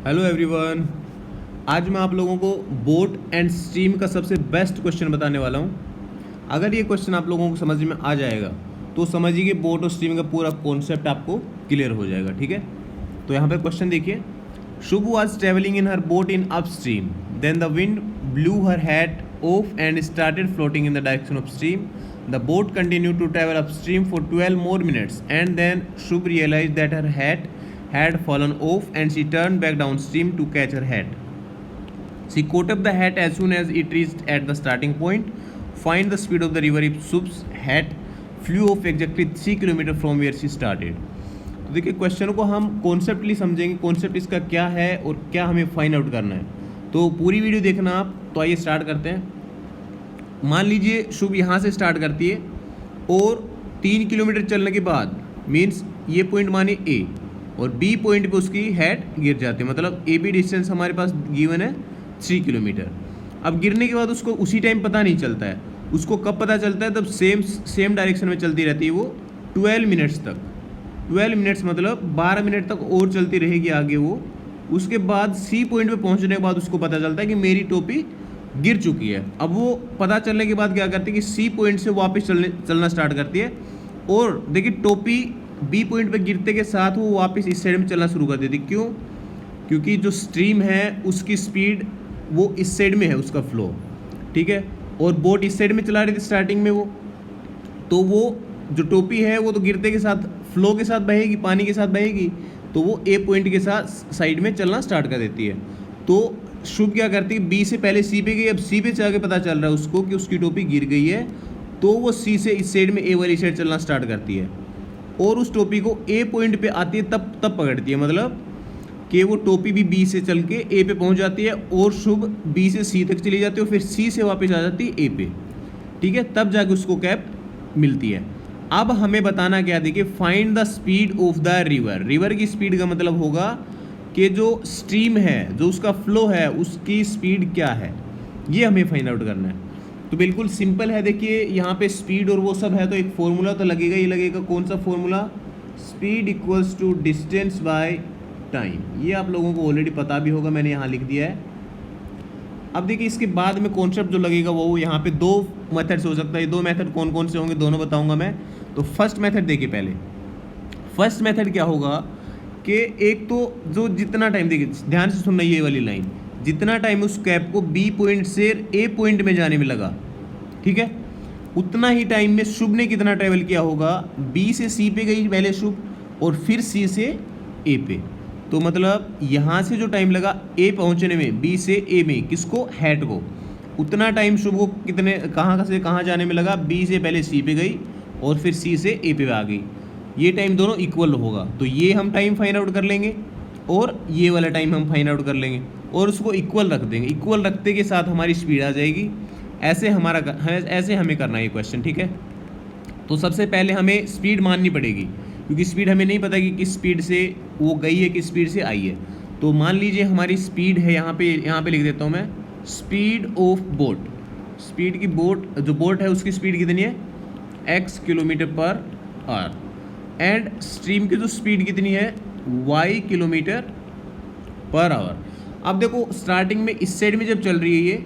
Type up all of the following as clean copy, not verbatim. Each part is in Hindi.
Hello everyone. आज मैं आप लोगों को बोट एंड स्ट्रीम का सबसे बेस्ट क्वेश्चन बताने वाला हूँ। अगर ये क्वेश्चन आप लोगों को समझ में आ जाएगा तो समझिए कि बोट और स्ट्रीम का पूरा कॉन्सेप्ट आपको क्लियर हो जाएगा। ठीक है, तो यहाँ पे क्वेश्चन देखिए। Shubh was travelling in her boat in up stream, then the wind blew her hat off and started floating in the direction of stream. The boat continued to travel upstream for 12 more minutes, and then Shubh realized that her hat had fallen off, and she turned back downstream to catch her hat. She caught up the hat as soon as it reached at the starting point. Find the speed of the river if Shubh's hat flew off exactly 3 kilometre from where she started. तो देखिए, क्वेश्चन को हम कॉन्सेप्टली समझेंगे, कॉन्सेप्ट इसका क्या है और क्या हमें फाइंड आउट करना है। तो पूरी वीडियो देखना आप। तो आइए स्टार्ट करते हैं। मान लीजिए शुभ यहाँ से स्टार्ट करती है और 3 किलोमीटर चलने के बाद मीन्स ये पॉइंट मानिए ए और बी पॉइंट पे उसकी हेड गिर जाती है। मतलब ए बी डिस्टेंस हमारे पास गिवन है 3 किलोमीटर। अब गिरने के बाद उसको उसी टाइम पता नहीं चलता है। उसको कब पता चलता है? तब सेम डायरेक्शन में चलती रहती है वो 12 मिनट्स तक। 12 मिनट्स मतलब 12 मिनट तक और चलती रहेगी आगे वो। उसके बाद सी पॉइंट पे पहुंचने के बाद उसको पता चलता है कि मेरी टोपी गिर चुकी है। अब वो पता चलने के बाद क्या करती है कि सी पॉइंट से वापस चलना स्टार्ट करती है। और देखिए, टोपी बी पॉइंट पे गिरते के साथ वो वापस इस साइड में चलना शुरू कर देती। क्यों? क्योंकि जो स्ट्रीम है उसकी स्पीड वो इस साइड में है, उसका फ्लो। ठीक है, और बोट इस साइड में चला रही थी स्टार्टिंग में वो। तो वो जो टोपी है वो तो गिरते के साथ फ्लो के साथ बहेगी, पानी के साथ बहेगी। तो वो ए पॉइंट के साथ साइड में चलना स्टार्ट कर देती है। तो शुभ क्या करती है, बी से पहले सी पे गई। अब सी पे जाके पता चल रहा है उसको कि उसकी टोपी गिर गई है। तो वो सी से इस साइड में ए वाली साइड चलना स्टार्ट करती है और उस टोपी को ए पॉइंट पे आती है तब पकड़ती है। मतलब कि वो टोपी भी बी से चल के ए पे पहुंच जाती है और शुभ बी से सी तक चली जाती है और फिर सी से वापस आ जाती है ए पे। ठीक है, तब जाके उसको कैप मिलती है। अब हमें बताना क्या, देखिए, find the speed of the river. River की स्पीड का मतलब होगा कि जो स्ट्रीम है, जो उसका फ्लो है, उसकी स्पीड क्या है, ये हमें फाइंड आउट करना है। तो बिल्कुल सिंपल है। देखिए, यहाँ पे स्पीड और वो सब है तो एक फॉर्मूला तो लगेगा ही लगेगा। कौन सा formula? Speed equals to distance by time. ये आप लोगों को ऑलरेडी पता भी होगा, मैंने यहाँ लिख दिया है। अब देखिए, इसके बाद में कॉन्सेप्ट जो लगेगा वो यहाँ पे दो मेथड से हो सकता है। दो मेथड कौन कौन से होंगे दोनों बताऊँगा मैं। तो फर्स्ट मेथड देखिए, पहले फर्स्ट मेथड क्या होगा कि एक तो जो जितना टाइम, देखिए ध्यान से सुनना ये वाली लाइन, जितना टाइम उस कैप को बी पॉइंट से ए पॉइंट में जाने में लगा, ठीक है, उतना ही टाइम में शुभ ने कितना ट्रैवल किया होगा। बी से सी पे गई पहले शुभ और फिर सी से ए पे। तो मतलब यहाँ से जो टाइम लगा ए पहुँचने में, बी से ए में, किसको? हैट को, उतना टाइम शुभ को कितने कहाँ से कहाँ जाने में लगा? बी से पहले सी पे गई और फिर सी से ए पे आ गई। ये टाइम दोनों इक्वल होगा तो ये हम टाइम फाइंड आउट कर लेंगे और ये वाला टाइम हम फाइंड आउट कर लेंगे और उसको इक्वल रख देंगे। इक्वल रखते के साथ हमारी स्पीड आ जाएगी। ऐसे हमें करना है ये क्वेश्चन। ठीक है, तो सबसे पहले हमें स्पीड माननी पड़ेगी क्योंकि स्पीड हमें नहीं पता कि किस स्पीड से वो गई है, किस स्पीड से आई है। तो मान लीजिए हमारी स्पीड है, यहाँ पे लिख देता हूँ मैं, स्पीड ऑफ बोट। स्पीड की जो बोट है उसकी स्पीड कितनी है? x kilometre per our. And stream की जो स्पीड कितनी है? y kilometre per our. अब देखो, स्टार्टिंग में इस साइड में जब चल रही है ये,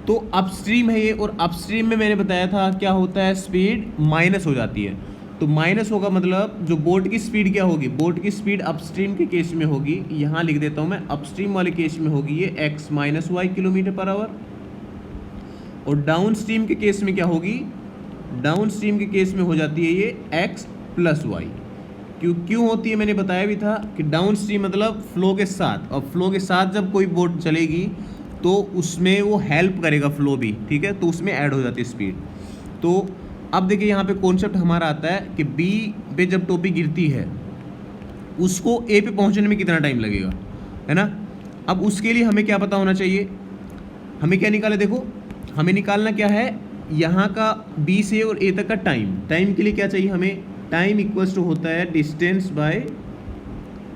तो अपस्ट्रीम है ये, और अपस्ट्रीम में मैंने बताया था क्या होता है, स्पीड माइनस हो जाती है। तो माइनस होगा मतलब जो बोट की स्पीड क्या होगी? बोट की स्पीड अपस्ट्रीम के केस में होगी, यहाँ लिख देता हूँ मैं, अपस्ट्रीम वाले केस में होगी ये x minus y kilometre per hour. और डाउन स्ट्रीम के केस में क्या होगी? डाउन स्ट्रीम के केस में हो जाती है ये x प्लस वाई। क्यों होती है मैंने बताया भी था कि डाउन स्ट्रीम मतलब फ्लो के साथ, और फ्लो के साथ जब कोई बोट चलेगी तो उसमें वो हेल्प करेगा फ्लो भी। ठीक है, तो उसमें ऐड हो जाती है स्पीड। तो अब देखिए, यहाँ पे कॉन्सेप्ट हमारा आता है कि बी पे जब टोपी गिरती है उसको ए पे पहुँचने में कितना टाइम लगेगा, है ना। अब उसके लिए हमें क्या पता होना चाहिए? हमें क्या निकाला? देखो, हमें निकालना क्या है, यहाँ का बी से और ए तक का टाइम। टाइम के लिए क्या चाहिए हमें? टाइम इक्वल्स टू होता है डिस्टेंस बाय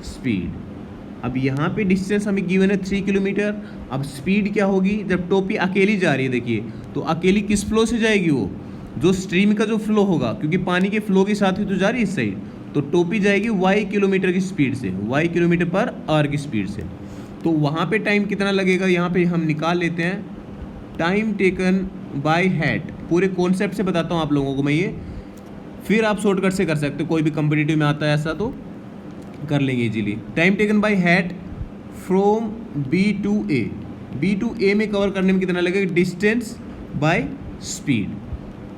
स्पीड। अब यहाँ पे डिस्टेंस हमें गिवन है 3 किलोमीटर। अब स्पीड क्या होगी? जब टोपी अकेली जा रही है, देखिए, तो अकेली किस फ्लो से जाएगी? वो जो स्ट्रीम का जो फ्लो होगा, क्योंकि पानी के फ्लो के साथ ही तो जा रही है इस साइड, तो टोपी जाएगी y किलोमीटर की स्पीड से, y किलोमीटर पर आवर की स्पीड से। तो वहाँ पे टाइम कितना लगेगा, यहाँ पे हम निकाल लेते हैं टाइम टेकन बाय हेड। पूरे कॉन्सेप्ट से बताता हूँ आप लोगों को मैं ये, फिर आप शॉर्टकट से कर सकते हो, कोई भी कम्पिटिटिव में आता है ऐसा तो कर लेंगे easily. Time taken by head from B to A में कवर करने में कितना लगेगा, डिस्टेंस बाय स्पीड,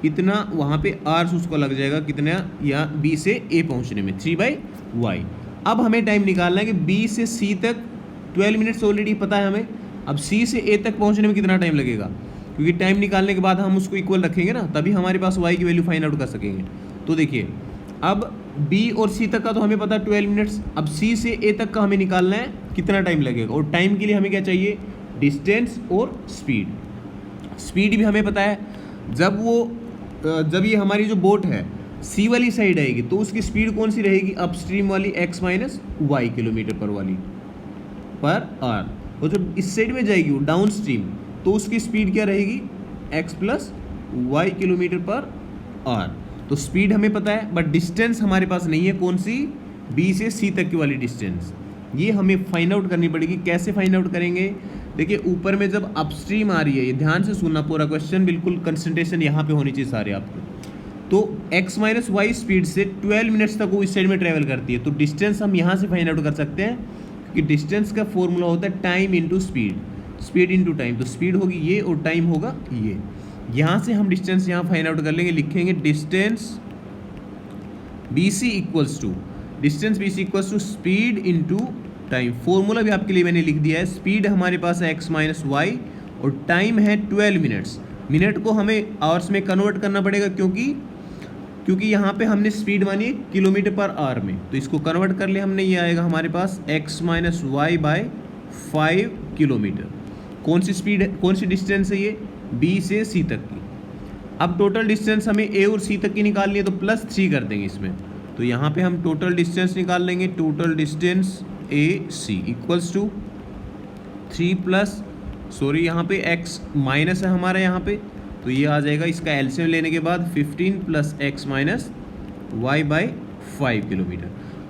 इतना वहाँ पे आर्स उसको लग जाएगा, कितना, या बी से ए पहुँचने में 3/y। अब हमें टाइम निकालना है कि बी से सी तक 12 मिनट्स ऑलरेडी पता है हमें, अब सी से ए तक पहुँचने में कितना टाइम लगेगा, क्योंकि टाइम निकालने के बाद हम उसको इक्वल रखेंगे ना, तभी हमारे पास y की वैल्यू फाइंड आउट कर सकेंगे। तो देखिए अब b और c तक का तो हमें पता है 12 मिनट्स, अब c से a तक का हमें निकालना है कितना टाइम लगेगा, और टाइम के लिए हमें क्या चाहिए, डिस्टेंस और स्पीड भी हमें पता है। जब ये हमारी जो बोट है सी वाली साइड आएगी तो उसकी स्पीड कौन सी रहेगी, अपस्ट्रीम वाली x minus y kilometre per hour, और जब इस साइड में जाएगी वो डाउन स्ट्रीम तो उसकी स्पीड क्या रहेगी, x plus y kilometre per hour. तो स्पीड हमें पता है, बट डिस्टेंस हमारे पास नहीं है, कौन सी, बी से सी तक की वाली डिस्टेंस, ये हमें फाइंड आउट करनी पड़ेगी। कैसे फाइंड आउट करेंगे, देखिए ऊपर में जब अपस्ट्रीम आ रही है, ये ध्यान से सुनना पूरा क्वेश्चन, बिल्कुल कंसंट्रेशन यहाँ पे होनी चाहिए सारे आपको। तो x माइनस वाई स्पीड से 12 मिनट्स तक वो इस साइड में ट्रेवल करती है, तो डिस्टेंस हम यहाँ से फाइंड आउट कर सकते हैं, क्योंकि डिस्टेंस का फॉर्मूला होता है time into speed into time. तो स्पीड होगी ये और टाइम होगा ये, यहाँ से हम डिस्टेंस यहाँ फाइंड आउट कर लेंगे, लिखेंगे distance B C equals to speed into time. Formula भी आपके लिए मैंने लिख दिया है, स्पीड हमारे पास है x माइनस वाई और टाइम है 12 मिनट्स। मिनट को हमें आवर्स में कन्वर्ट करना पड़ेगा, क्योंकि यहाँ पे हमने स्पीड मानी है किलोमीटर पर आवर में, तो इसको कन्वर्ट कर ले हमने, ये आएगा हमारे पास x minus y by 5 kilometre. कौन सी स्पीड है, कौन सी डिस्टेंस है ये, b से c तक की। अब टोटल डिस्टेंस हमें a और c तक की निकालनी है, तो +3 कर देंगे इसमें, तो यहाँ पे हम टोटल डिस्टेंस निकाल लेंगे, total distance AC equals to 3 यहाँ पे x माइनस है हमारा यहाँ पे, तो ये आ जाएगा, इसका एलसीएम लेने के बाद 15 plus x minus y by 5 kilometre.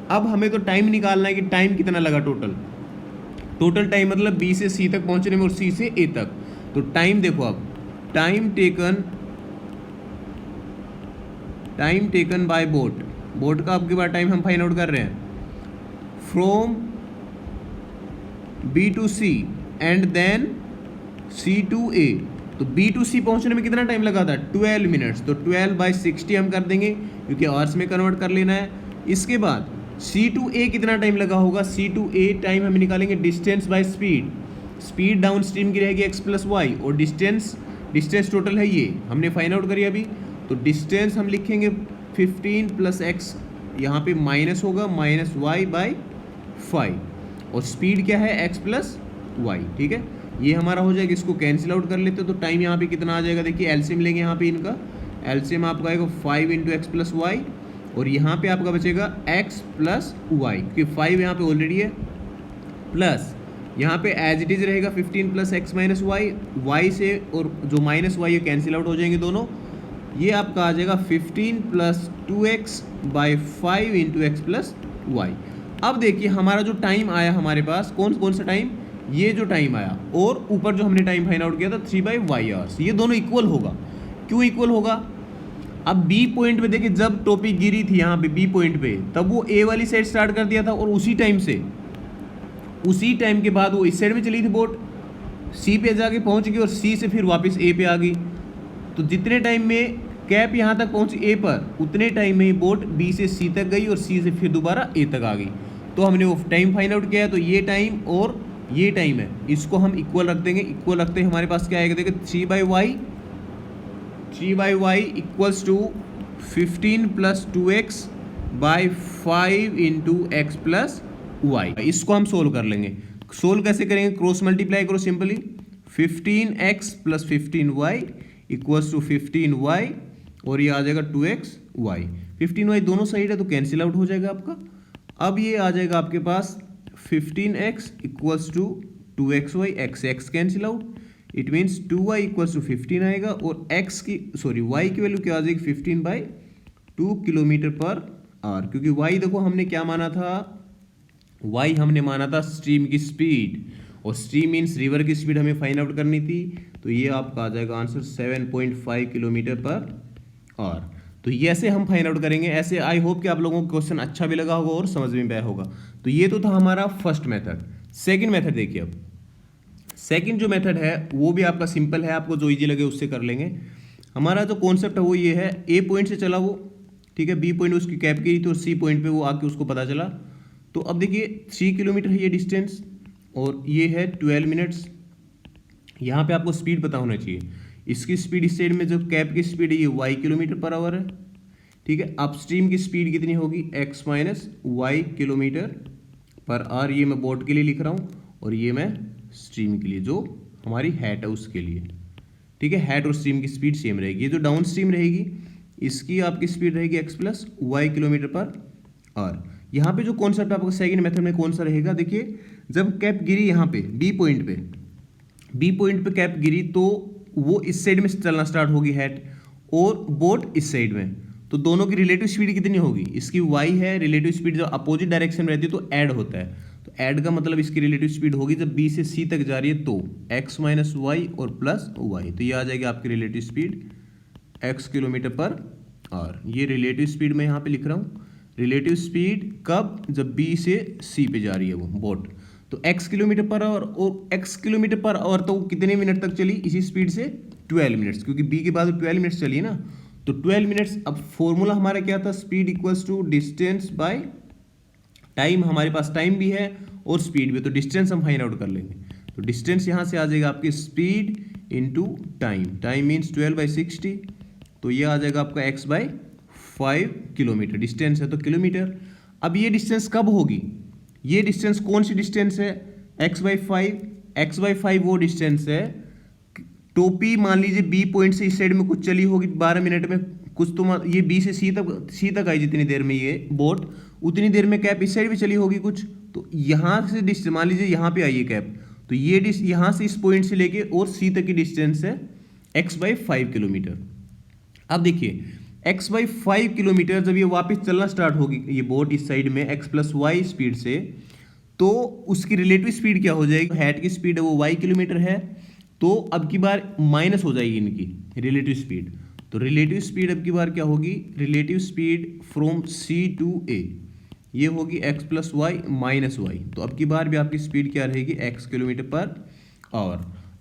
अब हमें तो टाइम निकालना है कि टाइम कितना लगा टोटल टाइम, मतलब B से C तक पहुँचने में और C से A तक। तो टाइम देखो, अब टाइम टेकन बाय बोट का आपके पास टाइम हम फाइंड आउट कर रहे हैं, from B to C and then C to A। तो B टू C पहुंचने में कितना टाइम लगा था, 12 मिनट्स, तो 12/60 हम कर देंगे, क्योंकि आवर्स में कन्वर्ट कर लेना है। इसके बाद C टू A कितना टाइम लगा होगा, C टू A टाइम हम निकालेंगे distance by speed down stream की रहेगी x प्लस वाई, और डिस्टेंस टोटल है ये हमने फाइंड आउट करी अभी। तो डिस्टेंस हम लिखेंगे 15 प्लस x, यहाँ पे माइनस होगा माइनस वाई बाई 5, और स्पीड क्या है x प्लस वाई, ठीक है, ये हमारा हो जाएगा। इसको कैंसिल आउट कर लेते हैं, तो टाइम यहाँ पे कितना आ जाएगा, देखिए एलसीएम लेंगे यहाँ पे, इनका एलसीएम आपका आएगा 5 इंटू एक्स प्लस वाई, और यहाँ पे आपका बचेगा x प्लस वाई, क्योंकि 5 यहाँ पे ऑलरेडी है, प्लस यहाँ पे एज इट इज रहेगा 15 प्लस एक्स माइनस वाई से, और जो माइनस वाई है कैंसिल आउट हो जाएंगे दोनों, ये आपका आ जाएगा 15 plus 2x by 5 into x plus y. अब देखिए हमारा जो टाइम आया हमारे पास, कौन सा टाइम, ये जो टाइम आया, और ऊपर जो हमने टाइम फाइंड आउट किया था 3/y आवर्स, ये दोनों इक्वल होगा। क्यों इक्वल होगा, अब बी पॉइंट पे देखिए, जब टॉपिक गिरी थी यहाँ पे बी पॉइंट पे, तब वो ए वाली साइड स्टार्ट कर दिया था, और उसी टाइम के बाद वो इस साइड में चली थी बोट, सी पे जाके पहुँच गई, और सी से फिर वापस ए पे आ गई। तो जितने टाइम में कैप यहाँ तक पहुँची ए पर, उतने टाइम में ही बोट बी से सी तक गई, और सी से फिर दोबारा ए तक आ गई। तो हमने वो टाइम फाइंड आउट किया है, तो ये टाइम और ये टाइम है, इसको हम इक्वल रख देंगे। इक्वल रखते हैं हमारे पास क्या आएगा, देखिए 3/y equals to 15 plus 2x by 5 into x plus y. इसको हम सोल्व कर लेंगे। सोल्व कैसे करेंगे, क्रॉस मल्टीप्लाई करो simply, 15x plus 15y equals to 15y, और ये आ जाएगा 2xy। 15y दोनों साइड है तो कैंसिल आउट हो जाएगा आपका। अब ये आ जाएगा आपके पास 15x equals to 2xy, x cancel out, it means 2y equals to 15 आएगा, और y की वैल्यू क्या आ जाएगी 15/2 किलोमीटर पर आवर, क्योंकि y देखो हमने क्या माना था, y हमने माना था स्ट्रीम की स्पीड, और स्ट्रीम मीन्स रिवर की स्पीड हमें फाइंड आउट करनी थी, तो ये आपका आ जाएगा आंसर 7.5 किलोमीटर पर आवर। तो ये ऐसे हम फाइंड आउट करेंगे। ऐसे आई होप कि आप लोगों को क्वेश्चन अच्छा भी लगा होगा और समझ में भी आया होगा। तो ये तो था हमारा फर्स्ट मेथड। सेकंड मेथड देखिए, अब सेकंड जो मेथड है वो भी आपका सिंपल है, आपको जो इजी लगे उससे कर लेंगे। हमारा जो कॉन्सेप्ट है वो ये है, ए पॉइंट से चला वो, ठीक है, बी पॉइंट उसकी कैप की तो सी पॉइंट पे वो आके उसको पता चला। तो अब देखिए 3 किलोमीटर है ये डिस्टेंस और ये है 12 मिनट्स। यहाँ पे आपको स्पीड पता होना चाहिए। इसकी स्पीड इस साइड में जो कैप की स्पीड है ये y किलोमीटर पर आवर है, ठीक है। अपस्ट्रीम की स्पीड कितनी होगी, x minus y kilometre per hour. ये मैं बोट के लिए लिख रहा हूँ और ये मैं स्ट्रीम के लिए, जो हमारी हैट है उसके लिए, ठीक है। हैट और स्ट्रीम की स्पीड सेम रहेगी। ये जो डाउन स्ट्रीम रहेगी इसकी आपकी स्पीड रहेगी x plus y kilometre per hour. यहाँ पे जो कॉन्सेप्ट आपका सेकंड मेथड में कौन सा रहेगा, देखिए जब कैप गिरी यहाँ पे बी पॉइंट पे कैप गिरी तो वो इस साइड में चलना स्टार्ट होगी हैट, और बोट इस साइड में, तो दोनों की रिलेटिव स्पीड कितनी होगी, इसकी y है, रिलेटिव स्पीड जब अपोजिट डायरेक्शन में रहती है तो ऐड होता है। तो ऐड का मतलब इसकी रिलेटिव स्पीड होगी जब b से c तक जा रही है तो x माइनस वाई और प्लस वाई, तो ये आ जाएगी आपकी relative speed x kilometre per hour. ये रिलेटिव स्पीड मैं यहाँ पे लिख रहा हूँ। रिलेटिव स्पीड कब, जब b से c पे जा रही है वो बोट, तो x किलोमीटर पर आवर, और x किलोमीटर पर आवर तो कितने मिनट तक चली इसी स्पीड से, 12 मिनट्स, क्योंकि b के बाद 12 मिनट्स चली ना, तो 12 मिनट्स। अब फॉर्मूला हमारा क्या था, speed equals to distance by time. हमारे पास टाइम भी है और स्पीड भी, तो डिस्टेंस हम फाइंड आउट कर लेंगे। तो डिस्टेंस यहाँ से आ जाएगा आपकी speed into time. Time means 12/60, तो ये आ जाएगा आपका x बाई 5 किलोमीटर। डिस्टेंस है तो किलोमीटर। अब ये डिस्टेंस कब होगी, ये डिस्टेंस कौन सी डिस्टेंस है, x बाई 5। x बाई 5 वो डिस्टेंस है, टोपी मान लीजिए बी पॉइंट से इस साइड में कुछ चली होगी 12 मिनट में कुछ, तो ये बी से सी तक आई जितनी देर में ये बोट, उतनी देर में कैप इस साइड भी चली होगी कुछ। तो यहाँ से मान लीजिए यहाँ पे आई है कैप, तो ये यहाँ से इस पॉइंट से लेके और सी तक की डिस्टेंस है x बाई 5 किलोमीटर। अब देखिए x बाई 5 किलोमीटर जब ये वापस चलना स्टार्ट होगी ये बोट इस साइड में x प्लस वाई स्पीड से, तो उसकी रिलेटिव स्पीड क्या हो जाएगी, हैट की स्पीड है वो y किलोमीटर है, तो अब की बार माइनस हो जाएगी इनकी रिलेटिव स्पीड। तो रिलेटिव स्पीड अब की बार क्या होगी, relative speed from c to a, ये होगी x plus y minus y. तो अब की बार भी आपकी स्पीड क्या रहेगी, x kilometre per our.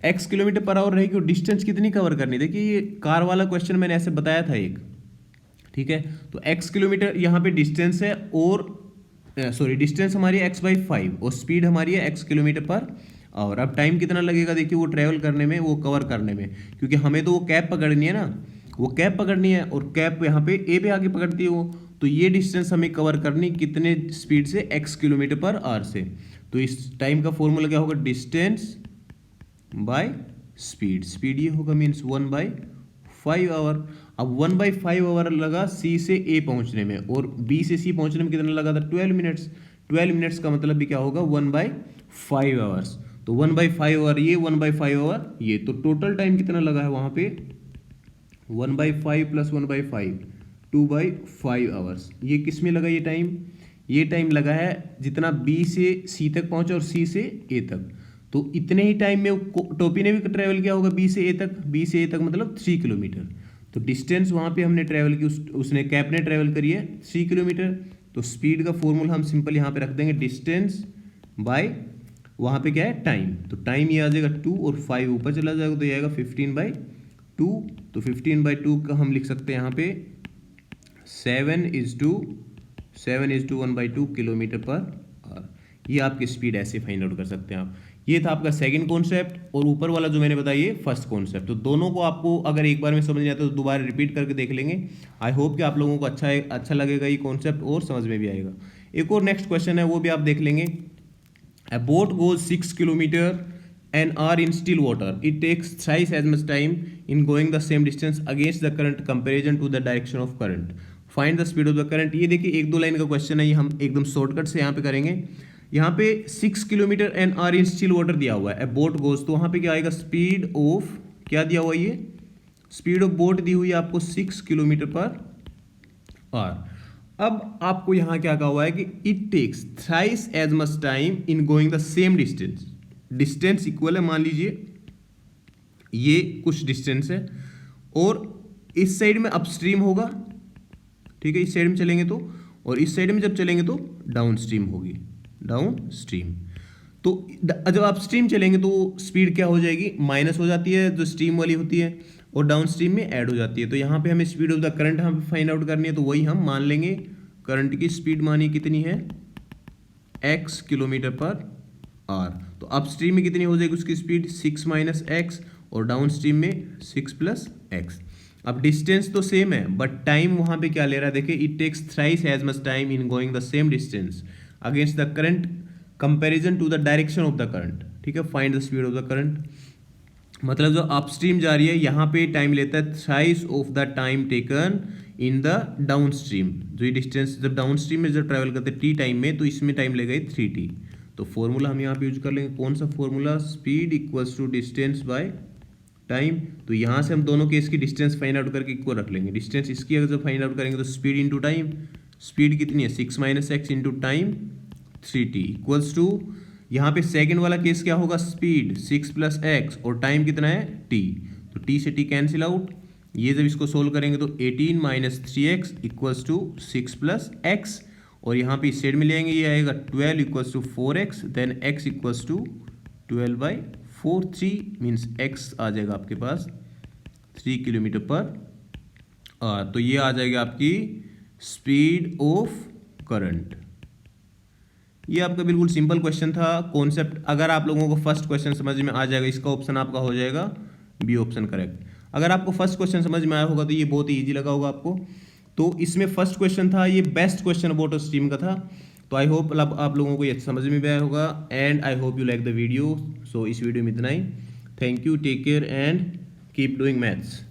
x kilometre per our रहेगी और डिस्टेंस कितनी कवर करनी, देखिए ये कार वाला क्वेश्चन मैंने ऐसे बताया था एक, ठीक है। तो x किलोमीटर यहाँ पे डिस्टेंस है, और सॉरी डिस्टेंस हमारी x बाई 5 और स्पीड हमारी है x किलोमीटर पर आवर। अब टाइम कितना लगेगा, देखिए वो ट्रेवल करने में, वो कवर करने में, क्योंकि हमें तो वो कैप पकड़नी है ना, वो कैप पकड़नी है और कैप यहाँ पे ए पे आके पकड़ती है वो, तो ये डिस्टेंस हमें कवर करनी कितने स्पीड से, x किलोमीटर पर आवर से। तो इस टाइम का फॉर्मूला क्या होगा, डिस्टेंस बाय स्पीड। स्पीड ये होगा मीन्स 1/5 आवर। अब 1/5 आवर लगा सी से ए पहुंचने में, और बी से सी पहुंचने में कितना लगा था, 12 मिनट्स। 12 मिनट्स का मतलब भी क्या होगा, 1/5 आवर्स। तो 1/5 आवर ये, 1/5 आवर ये, तो टोटल टाइम कितना लगा है वहां पे, 1/5 प्लस 1/5 2/5 आवर्स। ये किस में लगा ये टाइम लगा है जितना बी से सी तक पहुंचा और सी से ए तक, तो इतने ही टाइम में टोपी ने भी ट्रेवल किया होगा बी से ए तक मतलब 3 किलोमीटर। तो डिस्टेंस वहाँ पे हमने ट्रेवल की, उसने कैप ने ट्रेवल करी है 3 किलोमीटर। तो स्पीड का फॉर्मूला हम सिंपल यहाँ पे रख देंगे, डिस्टेंस बाय वहाँ पे क्या है टाइम, तो टाइम ये आ जाएगा 2 और 5 ऊपर चला जाएगा तो ये आएगा 15/2। तो 15/2 का हम लिख सकते हैं यहाँ पे 7:1/2 किलोमीटर पर आवर। ये आपकी स्पीड ऐसे फाइंड आउट कर सकते हैं आप। ये था आपका सेकंड कॉन्सेप्ट, और ऊपर वाला जो मैंने बताया ये फर्स्ट कॉन्सेप्ट। तो दोनों को आपको अगर एक बार में समझ नहीं आता तो दोबारा रिपीट करके देख लेंगे। आई होप कि आप लोगों को अच्छा लगेगा ये कॉन्सेप्ट और समझ में भी आएगा। एक और नेक्स्ट क्वेश्चन है वो भी आप देख लेंगे। A boat goes 6 kilometer an hour in still water. It takes thrice as much time in going the same distance against the current comparison to the direction of current. Find the speed of the current. ये देखिए 1-2 लाइन का क्वेश्चन है, ये हम एकदम शॉर्टकट से यहाँ पे करेंगे। यहाँ पे 6 kilometre an hour in still water दिया हुआ है, बोट गोज, तो वहाँ पे क्या आएगा, स्पीड ऑफ क्या दिया हुआ है, ये स्पीड ऑफ बोट दी हुई है आपको 6 किलोमीटर पर आवर। अब आपको यहाँ क्या कहा हुआ है कि it takes thrice as much time in going the same distance. Distance equal है, मान लीजिए ये कुछ डिस्टेंस है और इस साइड में अपस्ट्रीम होगा, ठीक है, इस साइड में चलेंगे तो, और इस साइड में जब चलेंगे तो डाउन स्ट्रीम होगी, डाउन स्ट्रीम। तो जब अपस्ट्रीम चलेंगे तो स्पीड क्या हो जाएगी, माइनस हो जाती है जो स्ट्रीम वाली होती है, और डाउन स्ट्रीम में ऐड हो जाती है। तो यहाँ पे हमें स्पीड ऑफ द करंट हम फाइंड आउट करनी है, तो वही हम मान लेंगे, करंट की स्पीड मानी कितनी है, x किलोमीटर पर आवर। तो अपस्ट्रीम में कितनी हो जाएगी उसकी स्पीड, 6 माइनस एक्स, और डाउन स्ट्रीम में 6 प्लस एक्स। अब डिस्टेंस तो सेम है बट टाइम वहाँ पे क्या ले रहा है, देखिए it takes thrice as much time in going the same distance against the current comparison to the direction of the current, ठीक है, find the speed of the current. मतलब जो अपस्ट्रीम जा रही है यहाँ पे टाइम लेता है thrice of the time taken in the down stream. जो ये डिस्टेंस जब डाउन स्ट्रीम में जब ट्रैवल करते हैं टी टाइम में, तो इसमें टाइम लगेगा 3t। तो फॉर्मूला हम यहाँ पे यूज कर लेंगे, कौन सा formula, speed equals to distance by time. तो यहाँ से हम दोनों केस की डिस्टेंस फाइंड आउट करके इक्वल रख लेंगे। डिस्टेंस इसकी अगर जब फाइंड आउट करेंगे तो स्पीड इंटू टाइम, स्पीड कितनी है 6 minus x into time 3t equals to, यहाँ पे सेकंड वाला केस क्या होगा, स्पीड 6 प्लस एक्स और टाइम कितना है t, तो t से t कैंसिल आउट। ये जब इसको सोल्व करेंगे तो 18 minus 3x equals to 6 plus x, और यहाँ पे इस साइड में ले आएंगे, ये आएगा 12 equals to 4x, then x equals to 12/4, 3 means x आ जाएगा आपके पास 3 किलोमीटर पर आवर। तो ये आ जाएगा आपकी स्पीड ऑफ करंट। ये आपका बिल्कुल सिंपल क्वेश्चन था, कॉन्सेप्ट। अगर आप लोगों को फर्स्ट क्वेश्चन समझ में आ जाएगा, इसका ऑप्शन आपका हो जाएगा बी ऑप्शन करेक्ट। अगर आपको फर्स्ट क्वेश्चन समझ में आया होगा तो ये बहुत ही ईजी लगा होगा आपको। तो इसमें फर्स्ट क्वेश्चन था, ये बेस्ट क्वेश्चन अबाउट स्ट्रीम का था। तो आई होप आप लोगों को ये समझ में भी आया होगा, and I hope you like the video. So इस वीडियो में इतना ही। Thank you, take care and keep doing maths.